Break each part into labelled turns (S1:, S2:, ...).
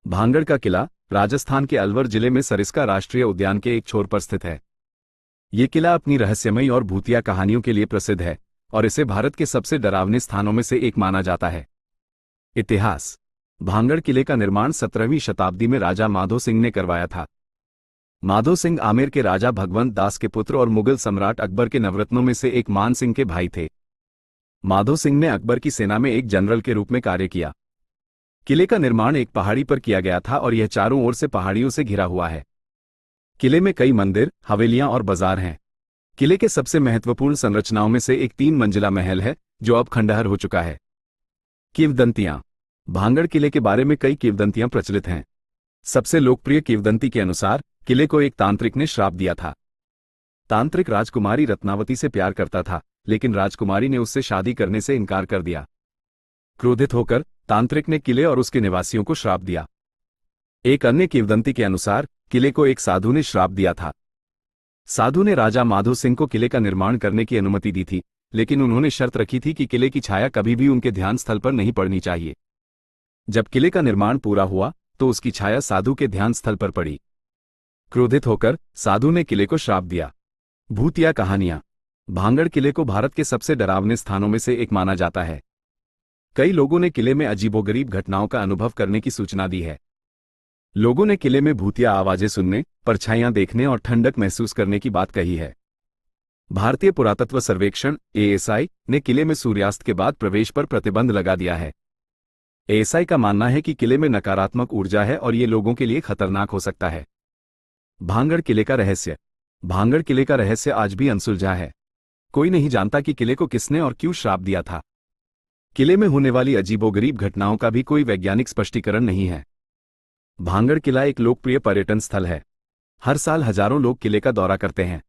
S1: भांगड़ का किला राजस्थान के अलवर जिले में सरिस्का राष्ट्रीय उद्यान के एक छोर पर स्थित है। ये किला अपनी रहस्यमयी और भूतिया कहानियों के लिए प्रसिद्ध है और इसे भारत के सबसे डरावने स्थानों में से एक माना जाता है। इतिहास। भांगड़ किले का निर्माण 17वीं शताब्दी में राजा माधो सिंह ने करवाया था। माधो सिंह आमेर के राजा भगवंत दास के पुत्र और मुगल सम्राट अकबर के नवरत्नों में से एक मान सिंह के भाई थे। माधो सिंह ने अकबर की सेना में एक जनरल के रूप में कार्य किया। किले का निर्माण एक पहाड़ी पर किया गया था और यह चारों ओर से पहाड़ियों से घिरा हुआ है। किले में कई मंदिर, हवेलियां और बाजार हैं। किले के सबसे महत्वपूर्ण संरचनाओं में से एक 3 मंजिला महल है जो अब खंडहर हो चुका है। किंवदंतियां। भांगड़ किले के बारे में कई किंवदंतियां प्रचलित हैं। सबसे लोकप्रिय किंवदंती के अनुसार किले को एक तांत्रिक ने श्राप दिया था। तांत्रिक राजकुमारी रत्नावती से प्यार करता था, लेकिन राजकुमारी ने उससे शादी करने से इनकार कर दिया। क्रोधित होकर तांत्रिक ने किले और उसके निवासियों को श्राप दिया। एक अन्य किंवदंती के अनुसार किले को एक साधु ने श्राप दिया था। साधु ने राजा माधो सिंह को किले का निर्माण करने की अनुमति दी थी, लेकिन उन्होंने शर्त रखी थी कि किले की छाया कभी भी उनके ध्यान स्थल पर नहीं पड़नी चाहिए। जब किले का निर्माण पूरा हुआ तो उसकी छाया साधु के ध्यान स्थल पर पड़ी। क्रोधित होकर साधु ने किले को श्राप दिया। भूतिया कहानियां। भांगड़ किले को भारत के सबसे डरावने स्थानों में से एक माना जाता है। कई लोगों ने किले में अजीबोगरीब घटनाओं का अनुभव करने की सूचना दी है। लोगों ने किले में भूतिया आवाजें सुनने, परछाइयां देखने और ठंडक महसूस करने की बात कही है। भारतीय पुरातत्व सर्वेक्षण (ASI) ने किले में सूर्यास्त के बाद प्रवेश पर प्रतिबंध लगा दिया है। ASI का मानना है कि किले में नकारात्मक ऊर्जा है और ये लोगों के लिए खतरनाक हो सकता है। भांगड़ किले का रहस्य। भांगड़ किले का रहस्य आज भी अनसुलझा है। कोई नहीं जानता कि किले को किसने और क्यों श्राप दिया था। किले में होने वाली अजीबोगरीब घटनाओं का भी कोई वैज्ञानिक स्पष्टीकरण नहीं है। भांगड़ किला एक लोकप्रिय पर्यटन स्थल है। हर साल हजारों लोग किले का दौरा करते हैं।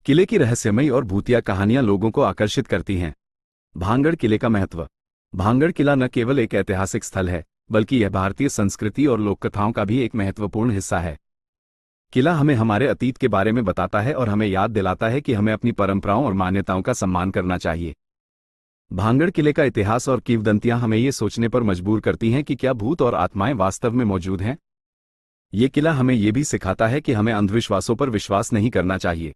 S1: किले की रहस्यमयी और भूतिया कहानियां लोगों को आकर्षित करती हैं। भांगड़ किले का महत्व। भांगड़ किला न केवल एक ऐतिहासिक स्थल है, बल्कि यह भारतीय संस्कृति और लोककथाओं का भी एक महत्वपूर्ण हिस्सा है। किला हमें हमारे अतीत के बारे में बताता है और हमें याद दिलाता है कि हमें अपनी परंपराओं और मान्यताओं का सम्मान करना चाहिए। भांगड़ किले का इतिहास और किंवदंतियां हमें ये सोचने पर मजबूर करती हैं कि क्या भूत और आत्माएं वास्तव में मौजूद हैं। ये किला हमें ये भी सिखाता है कि हमें अंधविश्वासों पर विश्वास नहीं करना चाहिए।